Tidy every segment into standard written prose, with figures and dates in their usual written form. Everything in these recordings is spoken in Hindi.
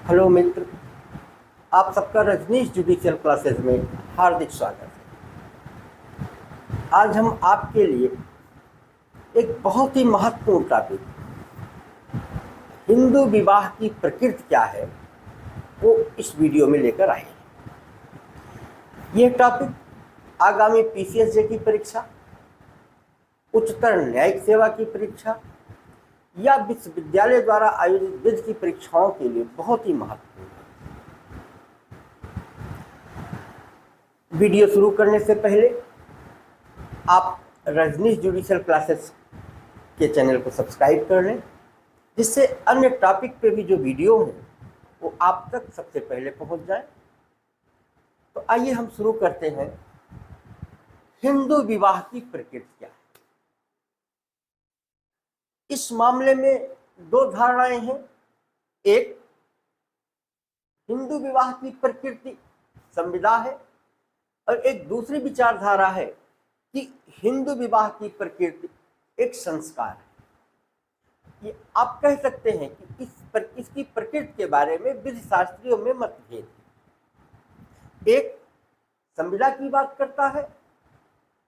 हेलो मित्र, आप सबका रजनीश जुडिशियल क्लासेस में हार्दिक स्वागत है। आज हम आपके लिए एक बहुत ही महत्वपूर्ण टॉपिक, हिंदू विवाह की प्रकृति क्या है, वो इस वीडियो में लेकर आए हैं। यह टॉपिक आगामी पीसीएसजे की परीक्षा, उच्चतर न्यायिक सेवा की परीक्षा या विश्वविद्यालय द्वारा आयोजित विधि की परीक्षाओं के लिए बहुत ही महत्वपूर्ण है। वीडियो शुरू करने से पहले आप रजनीश जुडिशियल क्लासेस के चैनल को सब्सक्राइब कर लें, जिससे अन्य टॉपिक पे भी जो वीडियो हैं वो आप तक सबसे पहले पहुंच जाए। तो आइए हम शुरू करते हैं। हिंदू विवाह की प्रकृति क्या है? इस मामले में दो धारणाएं हैं। एक, हिंदू विवाह की प्रकृति संविदा है, और एक दूसरी विचारधारा है कि हिंदू विवाह की प्रकृति एक संस्कार है। ये आप कह सकते हैं कि इसकी प्रकृति के बारे में विधि शास्त्रियों में मतभेद है। एक संविदा की बात करता है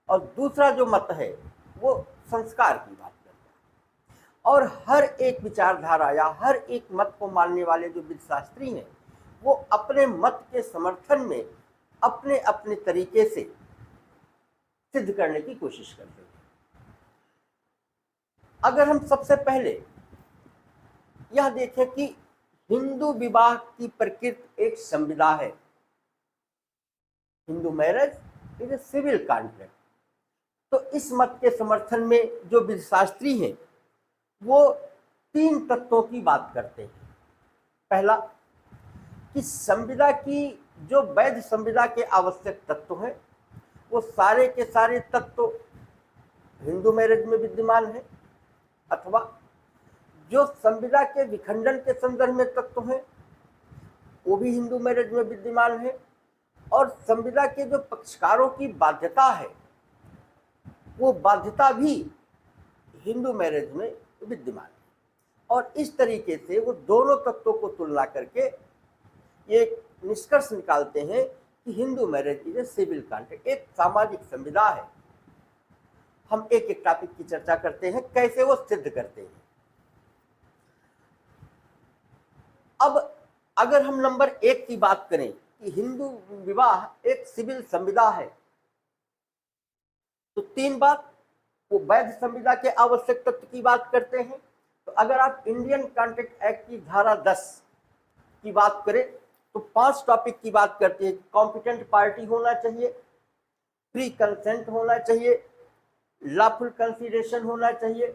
और दूसरा जो मत है वो संस्कार की बात करता है। और हर एक विचारधारा या हर एक मत को मानने वाले जो विधि शास्त्री हैं वो अपने मत के समर्थन में अपने अपने तरीके से सिद्ध करने की कोशिश करते हैं। अगर हम सबसे पहले यह देखें कि हिंदू विवाह की प्रकृति एक संविदा है, Hindu marriage is a civil contract, तो इस मत के समर्थन में जो विधिशास्त्री हैं वो तीन तत्वों की बात करते हैं। पहला, कि संविदा की जो वैध संविदा के आवश्यक तत्व हैं वो सारे के सारे तत्व हिंदू मैरिज में विद्यमान है, अथवा जो संविदा के विखंडन के संदर्भ में तत्व हैं वो भी हिंदू मैरिज में विद्यमान है, और संविदा के जो पक्षकारों की बाध्यता है वो बाध्यता भी हिंदू मैरिज में विद्यमान है। और इस तरीके से वो दोनों तत्वों को तुलना करके एक निष्कर्ष निकालते हैं कि Hindu marriage is a civil contract, एक सामाजिक संविदा है। हम एक एक टॉपिक की चर्चा करते हैं, कैसे वो सिद्ध करते हैं। अब अगर हम नंबर 1 की बात करें कि हिंदू विवाह एक सिविल संविदा है, तो तीन बात, वो वैध संविदा के आवश्यक तत्व की बात करते हैं। तो अगर आप इंडियन कॉन्ट्रैक्ट एक्ट की धारा 10 की बात करें तो 5 टॉपिक की बात करते हैं। कॉम्पिटेंट पार्टी होना चाहिए, फ्री कंसेंट होना चाहिए, लॉफुल कंसीडरेशन होना चाहिए,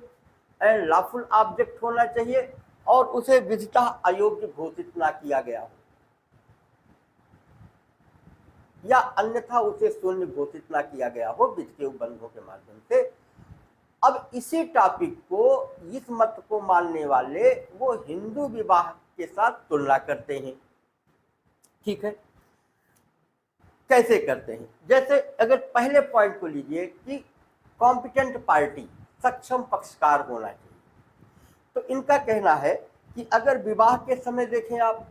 एंड लॉफुल ऑब्जेक्ट होना चाहिए, और उसे विधितः अयोग्य घोषित ना किया गया हो या अन्यथा उसे शून्य घोषित ना किया गया हो विधि के उपबंधों के माध्यम से। अब इसी टॉपिक को, इस मत को मानने वाले वो हिंदू विवाह के साथ तुलना करते हैं। ठीक है, कैसे करते हैं? जैसे अगर पहले पॉइंट को लीजिए कि कॉम्पिटेंट पार्टी, सक्षम पक्षकार होना चाहिए, तो इनका कहना है कि अगर विवाह के समय देखें आप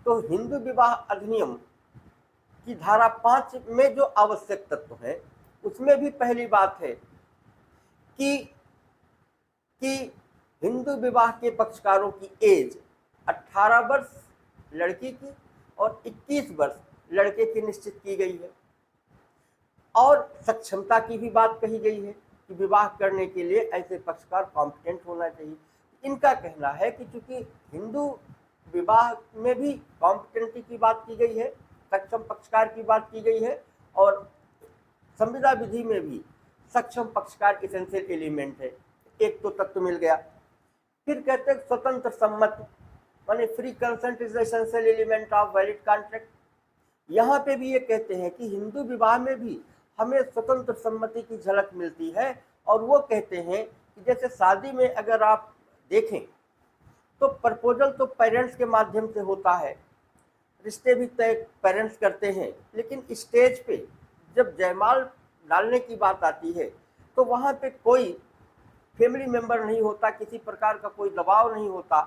तो हिंदू विवाह अधिनियम की धारा 5 में जो आवश्यक तत्व है उसमें भी पहली बात है कि हिंदू विवाह के पक्षकारों की एज 18 वर्ष लड़की की और 21 वर्ष लड़के की निश्चित की गई है, और सक्षमता की भी बात कही गई है कि विवाह करने के लिए ऐसे पक्षकार कॉम्पिटेंट होना चाहिए। इनका कहना है कि चूंकि हिंदू विवाह में भी कॉम्पिटेंटी की बात की गई है, सक्षम पक्षकार की बात की गई है, और संविदा विधि में भी सक्षम पक्षकार एसेंशियल एलिमेंट है, एक तो तत्व मिल गया। फिर कहते हैं स्वतंत्र सम्मति, माने free consent is essential element of valid contract. यहाँ पे भी ये कहते हैं कि हिंदू विवाह में भी हमें स्वतंत्र सम्मति की झलक मिलती है, और वो कहते हैं कि जैसे शादी में अगर आप देखें तो प्रपोजल तो पेरेंट्स के माध्यम से होता है, रिश्ते भी तय पेरेंट्स करते हैं, लेकिन स्टेज पे जब जयमाल डालने की बात आती है तो वहाँ पे कोई फैमिली मेंबर नहीं होता, किसी प्रकार का कोई दबाव नहीं होता,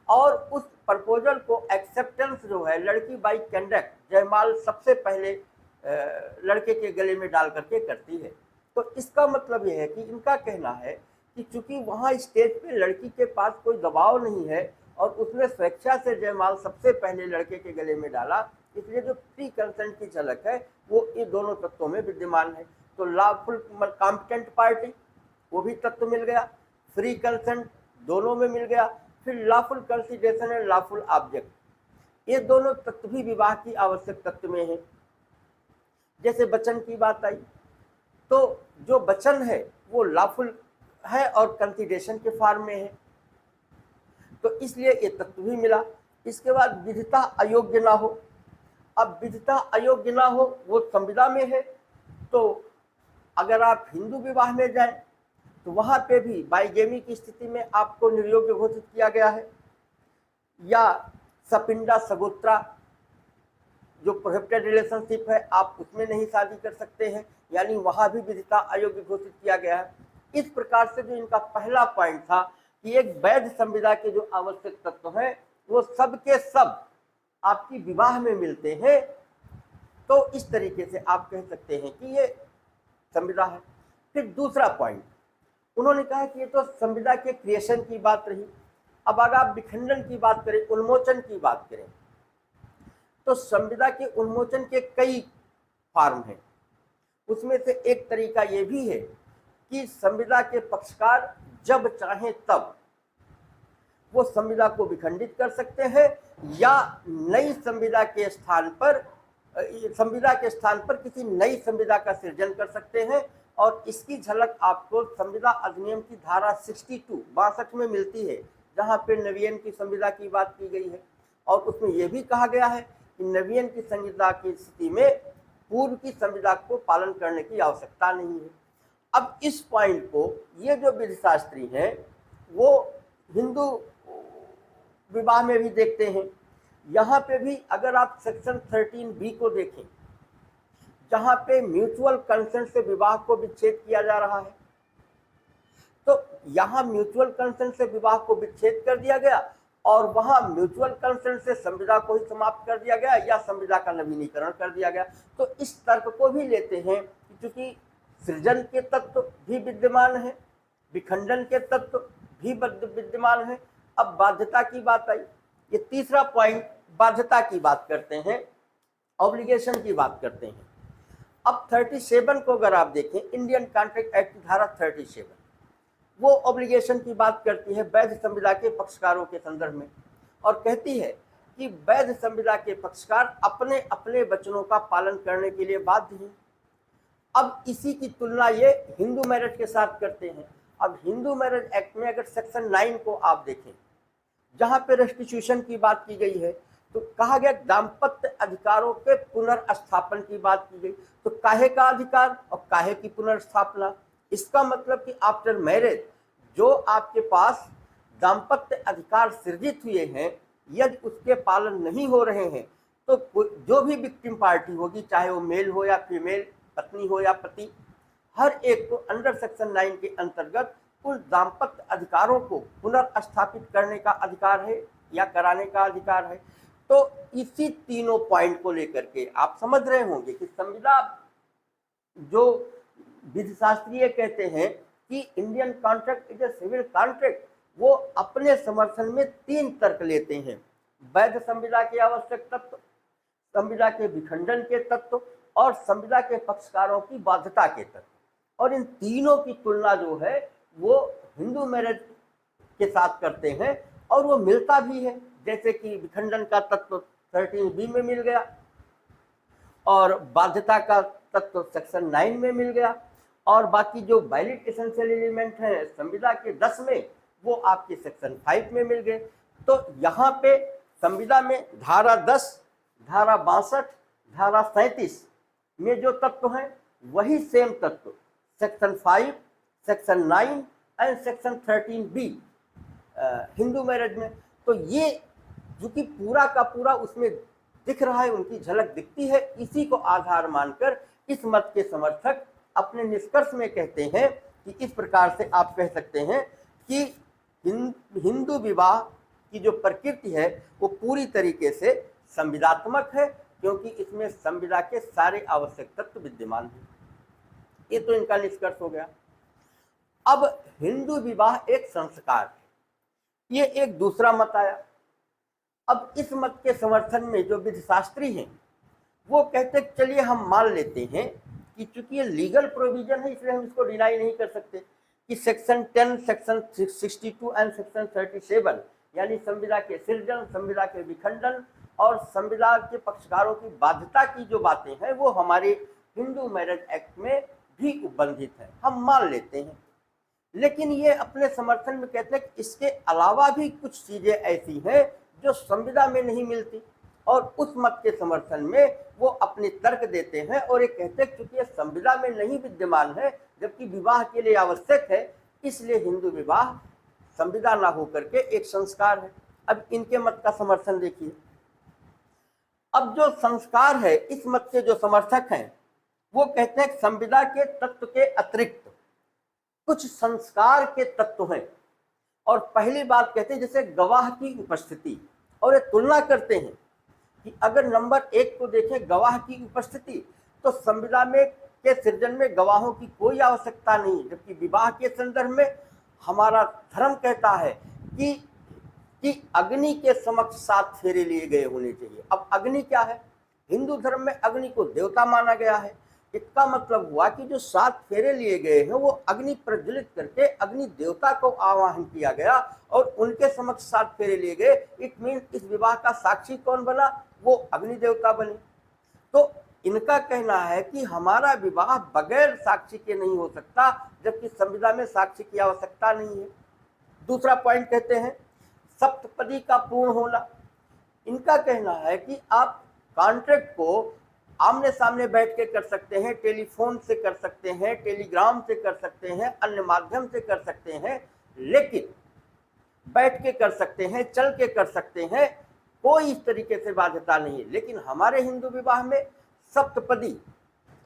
और उस प्रपोजल को एक्सेप्ट एक्सेप्टेंस जो है लड़की बाई कंडक्ट जयमाल सबसे पहले लड़के के गले में डाल करके करती है। तो इसका मतलब यह है कि इनका कहना है कि चूंकि वहाँ स्टेज पे लड़की के पास कोई दबाव नहीं है और उसने स्वेच्छा से जयमाल सबसे पहले लड़के के गले में डाला, इसलिए जो फ्री कंसेंट की झलक है वो ये दोनों तत्वों में विद्यमान है। तो लॉफुल कॉम्पिटेंट पार्टी वो भी तत्व मिल गया, फ्री कंसेंट दोनों में मिल गया, फिर lawful consideration and lawful object, ये दोनों तत्व भी विवाह की आवश्यक तत्व में है। जैसे वचन की बात आई तो जो वचन है वो लॉफुल है और कंसिडरेशन के फॉर्म में है, तो इसलिए ये तत्व भी मिला। इसके बाद विधता अयोग्य ना हो, अब विधता अयोग्य ना हो वो संविदा में है। तो अगर आप हिंदू विवाह में जाएं तो वहां पे भी बाइगेमी की स्थिति में आपको निर्योग्य घोषित किया गया है, या सपिंडा सगोत्रा जो प्रोहिबिटेड रिलेशनशिप है आप उसमें नहीं शादी कर सकते हैं, यानी वहां भी विधता अयोग्य घोषित किया गया है। इस प्रकार से जो इनका पहला पॉइंट था कि एक वैध संविदा के जो आवश्यक तत्व हैं वो सब के सब आपकी विवाह में मिलते हैं, तो इस तरीके से आप कह सकते हैं कि ये संविदा है। फिर दूसरा पॉइंट उन्होंने कहा कि ये तो संविदा के क्रिएशन की बात रही। अब अगर आप विखंडन की बात करें, उन्मोचन की बात करें, तो संविदा के उन्मोचन के कई फॉर्म हैं। उसमें से एक तरीका ये भी है कि संविदा के पक्षकार जब चाहें तब वो संविदा को विखंडित कर सकते हैं या नई संविदा के स्थान पर किसी नई संविदा का सृजन कर सकते हैं। और इसकी झलक आपको संविदा अधिनियम की धारा 62 में मिलती है, जहां पे नवीन की संविदा की बात की गई है। और उसमें यह भी कहा गया है कि नवीन की संविदा की स्थिति में पूर्व की संविदा को पालन करने की आवश्यकता नहीं है। अब इस पॉइंट को ये जो विधिशास्त्री हैं वो हिंदू विवाह में भी देखते हैं। यहाँ पे भी अगर आप सेक्शन 13B को देखें, जहाँ पे म्यूचुअल कंसेंट से विवाह को विच्छेद किया जा रहा है, तो यहाँ म्यूचुअल कंसेंट से विवाह को विच्छेद कर दिया गया और वहाँ म्यूचुअल कंसेंट से संविदा को ही समाप्त कर दिया गया या संविदा का नवीनीकरण कर दिया गया। तो इस तर्क को भी लेते हैं कि चूंकि सृजन के तत्व भी विद्यमान है, विखंडन के तत्व भी विद्यमान है। अब बाध्यता की बात आई, ये तीसरा पॉइंट, बाध्यता की बात करते हैं, ऑब्लिगेशन की बात करते हैं। अब 37 को अगर आप देखें, इंडियन कॉन्ट्रैक्ट एक्ट की धारा 37 वो ऑब्लिगेशन की बात करती है वैध संविदा के पक्षकारों के संदर्भ में, और कहती है कि वैध संविदा के पक्षकार अपने अपने वचनों का पालन करने के लिए बाध्य हैं। अब इसी की तुलना ये हिंदू मैरिज के साथ करते हैं। अब हिंदू मैरिज एक्ट में अगर सेक्शन 9 को आप देखें, जहां पे रेस्टिट्यूशन की बात की गई है, तो कहा गया दाम्पत्य अधिकारों के पुनर्स्थापन की बात की गई। तो काहे का अधिकार और काहे की पुनर्स्थापना, इसका मतलब कि आफ्टर मैरिज जो आपके पास दाम्पत्य अधिकार सृजित हुए हैं, यदि उसके पालन नहीं हो रहे हैं तो जो भी विक्टिम पार्टी होगी, चाहे वो मेल हो या फीमेल, पत्नी हो या पति, हर एक को अंडर सेक्शन 9 के अंतर्गत उन दाम्पत्य अधिकारों को पुनर्स्थापित करने का अधिकार है या कराने का अधिकार है। तो इसी तीनों पॉइंट को लेकर के आप समझ रहे होंगे कि संविदा जो विधिशास्त्रीय कहते हैं कि Indian contract is a civil contract, वो अपने समर्थन में 3 तर्क लेते हैं: वैध संविदा के आवश्यक तत्व, संविदा के विखंडन के तत्व और संविदा के पक्षकारों की बाध्यता के तत्व। और इन तीनों की तुलना जो है वो हिंदू मैरिज के साथ करते हैं और वो मिलता भी है। जैसे कि विखंडन का तत्व 13B में मिल गया और बाध्यता का तत्व सेक्शन 9 में मिल गया, और बाकी जो वैलिड एसेंशियल एलिमेंट हैं संविदा के 10 में, वो आपके सेक्शन 5 में मिल गए। तो यहाँ पे संविदा में धारा 10, धारा 62, धारा 37 में जो तत्व हैं वही सेम तत्व section 5, section 9 and section 13B Hindu marriage में। तो ये जो कि पूरा का पूरा उसमें दिख रहा है, उनकी झलक दिखती है। इसी को आधार मानकर इस मत के समर्थक अपने निष्कर्ष में कहते हैं कि इस प्रकार से आप कह सकते हैं कि हिंदू विवाह की जो प्रकृति है वो पूरी तरीके से संविदात्मक है, क्योंकि इसमें संविदा के सारे आवश्यक तत्व विद्यमान हैं। ये तो इनका निष्कर्ष हो गया। अब हिंदू विवाह एक संस्कार है, ये एक दूसरा मत आया। अब इस मत के समर्थन में जो विधिशास्त्री हैं वो कहते चलिए हम मान लेते हैं कि चूंकि ये लीगल प्रोविजन है इसलिए हम इसको डिनाई नहीं कर सकते कि सेक्शन 10, सेक्शन 62 एंड सेक्शन 37 यानी संविदा के सृजन, संविदा के विखंडन और संविदा के पक्षकारों की बाध्यता की जो बातें हैं वो हमारे हिंदू मैरिज एक्ट में भी उपबंधित है, हम मान लेते हैं। लेकिन ये अपने समर्थन में कहते हैं कि इसके अलावा भी कुछ चीजें ऐसी हैं जो संविदा में नहीं मिलती, और उस मत के समर्थन में वो अपने तर्क देते हैं और ये कहते हैं क्योंकि ये संविदा में नहीं विद्यमान है जबकि विवाह के लिए आवश्यक है, इसलिए हिंदू विवाह संविदा ना होकर के एक संस्कार है। अब इनके मत का समर्थन देखिए। अब जो संस्कार है, इस मत के जो समर्थक हैं वो कहते हैं संविदा के तत्व के अतिरिक्त कुछ संस्कार के तत्व हैं। और पहली बात कहते हैं जैसे गवाह की उपस्थिति, और ये तुलना करते हैं कि अगर नंबर 1 को देखें गवाह की उपस्थिति, तो संविदा में के सृजन में गवाहों की कोई आवश्यकता नहीं, जबकि विवाह के संदर्भ में हमारा धर्म कहता है कि अग्नि के समक्ष 7 फेरे लिए गए होने चाहिए। अब अग्नि क्या है? हिंदू धर्म में अग्नि को देवता माना गया है। इसका मतलब हुआ कि जो 7 फेरे लिए गए हैं वो अग्नि प्रज्वलित करके अग्नि देवता को आवाहन किया गया और उनके समक्ष 7 फेरे लिए गए। इट मीन इस विवाह का साक्षी कौन बना? वो अग्नि देवता बने। तो इनका कहना है कि हमारा विवाह बगैर साक्षी के नहीं हो सकता, जबकि संविदा में साक्षी की आवश्यकता नहीं है। दूसरा पॉइंट कहते हैं सप्तपदी का पूर्ण होना। इनका कहना है कि आप कॉन्ट्रैक्ट को आमने सामने बैठ के कर सकते हैं, टेलीफोन से कर सकते हैं, टेलीग्राम से कर सकते हैं, अन्य माध्यम से कर सकते हैं, लेकिन बैठ के कर सकते हैं, चल के कर सकते हैं, कोई इस तरीके से बाध्यता नहीं है। लेकिन हमारे हिंदू विवाह में सप्तपदी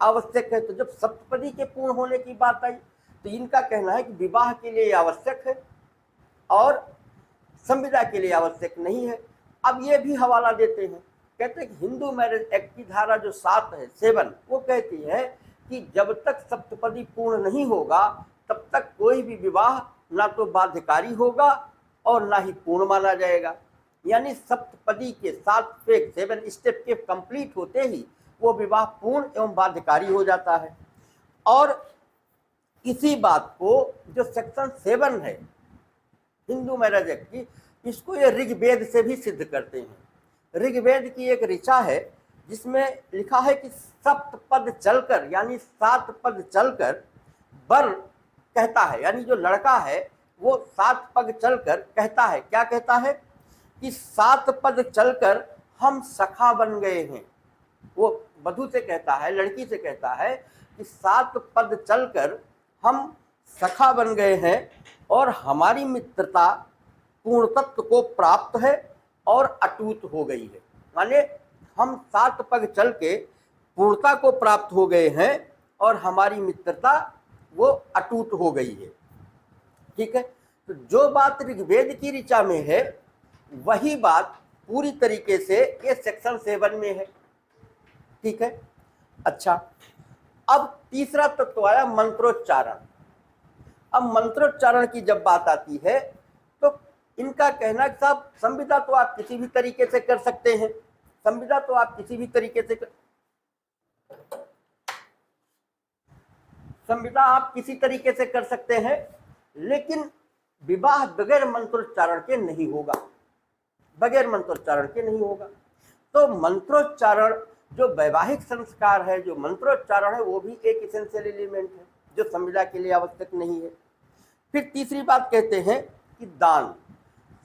आवश्यक है। तो जब सप्तपदी के पूर्ण होने की बात आई तो इनका कहना है कि विवाह के लिए आवश्यक है और संविदा के लिए आवश्यक नहीं है। अब ये भी हवाला देते हैं, कहते हैं कि हिंदू मैरिज एक्ट की धारा जो 7 वो कहती है कि जब तक सप्तपदी पूर्ण नहीं होगा तब तक कोई भी विवाह ना तो बाध्यकारी होगा और ना ही पूर्ण माना जाएगा। यानी सप्तपदी के 7 स्टेप के कंप्लीट होते ही वो विवाह पूर्ण एवं बाध्यकारी हो जाता है। और इसी बात को जो सेक्शन 7 है हिंदू मैरिज एक्ट की, इसको ये ऋग्वेद से भी सिद्ध करते हैं। ऋग्वेद की एक ऋचा है जिसमें लिखा है कि सप्तपद चलकर यानी 7 पद चलकर वर कहता है, यानी जो लड़का है वो 7 पग चलकर कहता है, क्या कहता है कि 7 पद चलकर हम सखा बन गए हैं। वो वधू से कहता है, लड़की से कहता है कि 7 पद चलकर हम सखा बन गए हैं और हमारी मित्रता पूर्णत्व को प्राप्त है और अटूट हो गई है। माने हम 7 पग चल के पूर्णता को प्राप्त हो गए हैं और हमारी मित्रता वो अटूट हो गई है। ठीक है, तो जो बात ऋग्वेद की ऋचा में है वही बात पूरी तरीके से ये सेक्शन 7 में है। ठीक है, अच्छा, अब तीसरा तत्व आया मंत्रोच्चारण। अब मंत्रोच्चारण की जब बात आती है तो इनका कहना कि साहब संविदा तो आप किसी भी तरीके से कर सकते हैं, संविदा तो आप किसी भी तरीके से संविदा आप किसी तरीके से कर सकते हैं, लेकिन विवाह बगैर मंत्रोच्चारण के नहीं होगा, बगैर मंत्रोच्चारण के नहीं होगा। तो मंत्रोच्चारण जो वैवाहिक संस्कार है, जो मंत्रोच्चारण है, वो भी एक इसेंशियल एलिमेंट है जो संविदा के लिए आवश्यक नहीं है। फिर तीसरी बात कहते हैं कि दान,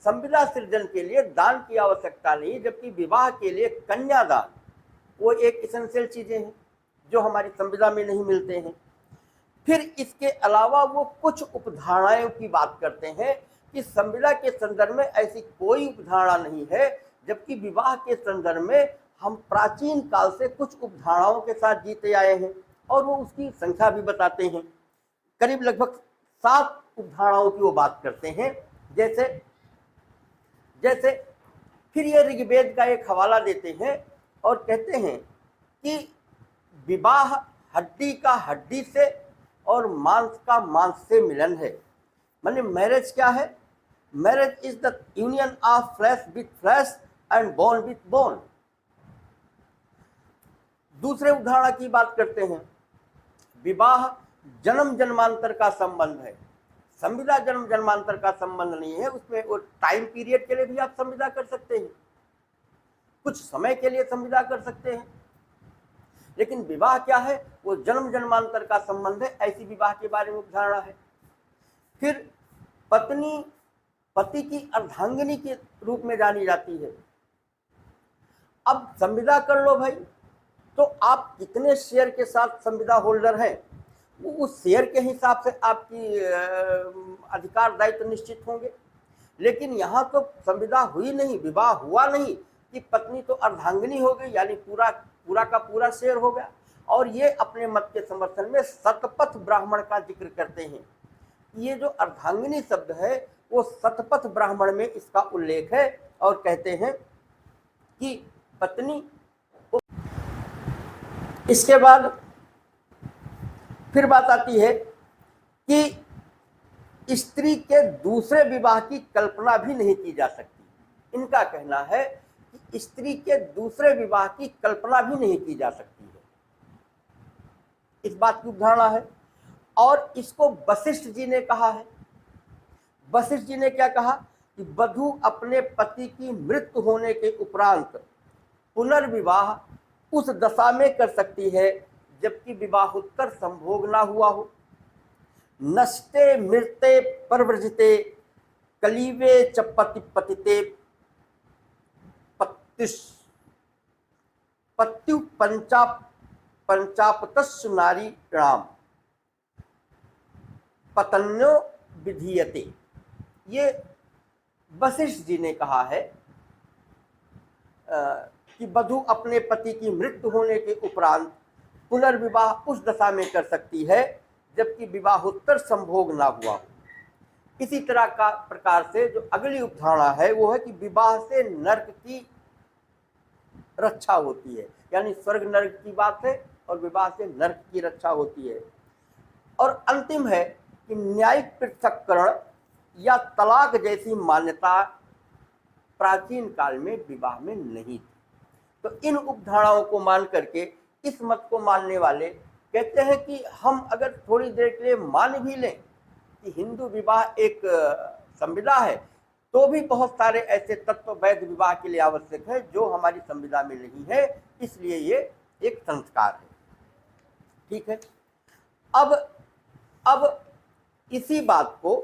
संविदा सृजन के लिए दान की आवश्यकता नहीं, जबकि विवाह के लिए कन्यादान वो एक इसेंशियल चीजें हैं जो हमारी संविदा में नहीं मिलते हैं। फिर इसके अलावा वो कुछ उपधारणाओं की बात करते हैं कि संविदा के संदर्भ में ऐसी कोई उपधारणा नहीं है, जबकि विवाह के संदर्भ में हम प्राचीन काल से कुछ उपधारणाओं के साथ जीते आए हैं और वो उसकी संख्या भी बताते हैं। करीब लगभग 7 उपधारणाओं की वो बात करते हैं। जैसे जैसे फिर ये ऋग्वेद का एक हवाला देते हैं और कहते हैं कि विवाह हड्डी का हड्डी से और मांस का मांस से मिलन है। माने मैरिज क्या है? Marriage is the union of flash with flash and bone with bone. दूसरे उदाहरण की बात करते हैं। विवाह जन्म जन्मांतर का संबंध है, संविदा जन्म जन्मांतर का संबंध नहीं है। उसमें वो टाइम पीरियड के लिए भी आप संविदा कर सकते हैं, कुछ समय के लिए संविदा कर सकते हैं, लेकिन विवाह क्या है? वो जन्म जन्मांतर का संबंध है। ऐसी विवाह के बारे में उदाहरण है। फिर पत्नी पति की अर्धांगिनी के रूप में जानी जाती है। अब संविदा कर लो भाई, तो आप कितने शेयर के साथ संविदा होल्डर हैं, उस शेयर के हिसाब से आपकी अधिकार दायित्व निश्चित होंगे। लेकिन यहाँ तो संविदा हुई नहीं, विवाह हुआ नहीं कि पत्नी तो अर्धांगिनी हो गई, यानी पूरा का पूरा शेयर हो गया। और ये अपने मत के समर्थन में शतपथ ब्राह्मण का जिक्र करते हैं। ये जो अर्धांगिनी शब्द है वो शतपथ ब्राह्मण में इसका उल्लेख है और कहते हैं कि पत्नी। इसके बाद फिर बात आती है कि स्त्री के दूसरे विवाह की कल्पना भी नहीं की जा सकती। इनका कहना है कि स्त्री के दूसरे विवाह की कल्पना भी नहीं की जा सकती है। इस बात की उदाहरण है और इसको वशिष्ठ जी ने कहा है। वशिष्ठ जी ने क्या कहा कि वधू अपने पति की मृत्यु होने के उपरांत पुनर्विवाह उस दशा में कर सकती है जबकि विवाहोत्तर संभोग ना हुआ हो। नष्टे मृते परव्रजते कलीवे च पति पतिते पत्यु पंचापतस्सु नारी राम पतन्यो विधीयते। ये वशिष्ठ जी ने कहा है कि वधू अपने पति की मृत्यु होने के उपरांत पुनर्विवाह उस दशा में कर सकती है जबकि विवाहोत्तर संभोग ना हुआ हो। इसी तरह का प्रकार से जो अगली उपधारणा है वो है कि विवाह से नरक की रक्षा होती है, यानी स्वर्ग नरक की बात है और विवाह से नरक की रक्षा होती है। और अंतिम है कि न्यायिक पृथक्करण या तलाक जैसी मान्यता प्राचीन काल में विवाह में नहीं थी। तो इन उपधारणाओं को मान करके इस मत को मानने वाले कहते हैं कि हम अगर थोड़ी देर के लिए मान भी लें कि हिंदू विवाह एक संविदा है, तो भी बहुत सारे ऐसे तत्व वैध विवाह के लिए आवश्यक है जो हमारी संविदा में नहीं है, इसलिए ये एक संस्कार है। ठीक है। अब इसी बात को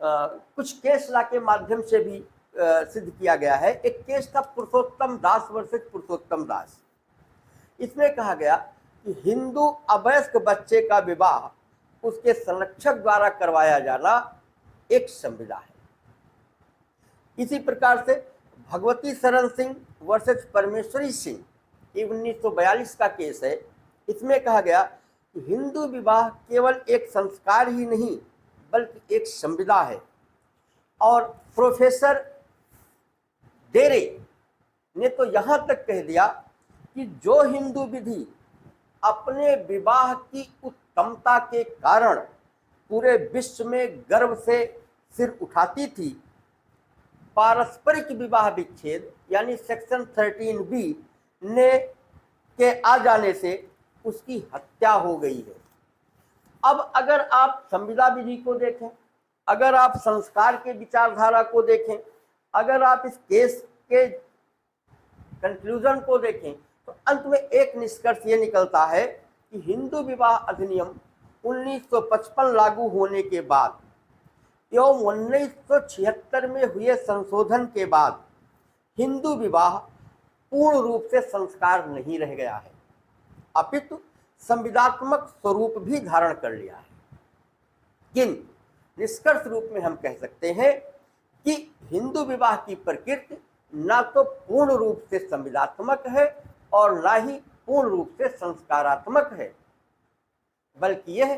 कुछ केस ला के माध्यम से भी सिद्ध किया गया है। एक केस था पुरुषोत्तम दास वर्सेस पुरुषोत्तम दास। इसमें कहा गया कि हिंदू अवयस्क बच्चे का विवाह उसके संरक्षक द्वारा करवाया जाना एक संविदा है। इसी प्रकार से भगवती शरण सिंह वर्सेस परमेश्वरी सिंह, ये 1942 का केस है। इसमें कहा गया कि हिंदू विवाह केवल एक संस्कार ही नहीं बल्कि एक संविदा है। और प्रोफेसर डेरे ने तो यहाँ तक कह दिया कि जो हिंदू विधि अपने विवाह की उत्तमता के कारण पूरे विश्व में गर्व से सिर उठाती थी, पारस्परिक विवाह विच्छेद यानी सेक्शन 13B ने के आ जाने से उसकी हत्या हो गई है। अब अगर आप संविदा विधि को देखें, अगर आप संस्कार के विचारधारा को देखें, अगर आप इस केस के कंक्लूजन को देखें, तो अंत में एक निष्कर्ष ये निकलता है कि हिंदू विवाह अधिनियम 1955 लागू होने के बाद एवं 1976 में हुए संशोधन के बाद हिंदू विवाह पूर्ण रूप से संस्कार नहीं रह गया है, अपितु संविदात्मक स्वरूप भी धारण कर लिया है। किंतु निष्कर्ष रूप में हम कह सकते हैं कि हिंदू विवाह की प्रकृति ना तो पूर्ण रूप से संविदात्मक है और ना ही पूर्ण रूप से संस्कारात्मक है, बल्कि यह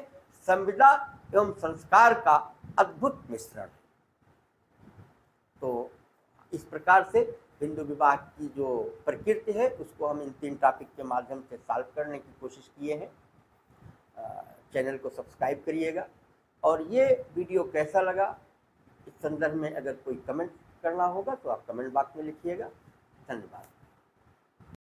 संविदा एवं संस्कार का अद्भुत मिश्रण है। तो इस प्रकार से हिंदू विवाह की जो प्रकृति है उसको हम इन 3 टॉपिक के माध्यम से सॉल्व करने की कोशिश किए हैं। चैनल को सब्सक्राइब करिएगा और ये वीडियो कैसा लगा इस संदर्भ में अगर कोई कमेंट करना होगा तो आप कमेंट बॉक्स में लिखिएगा। धन्यवाद।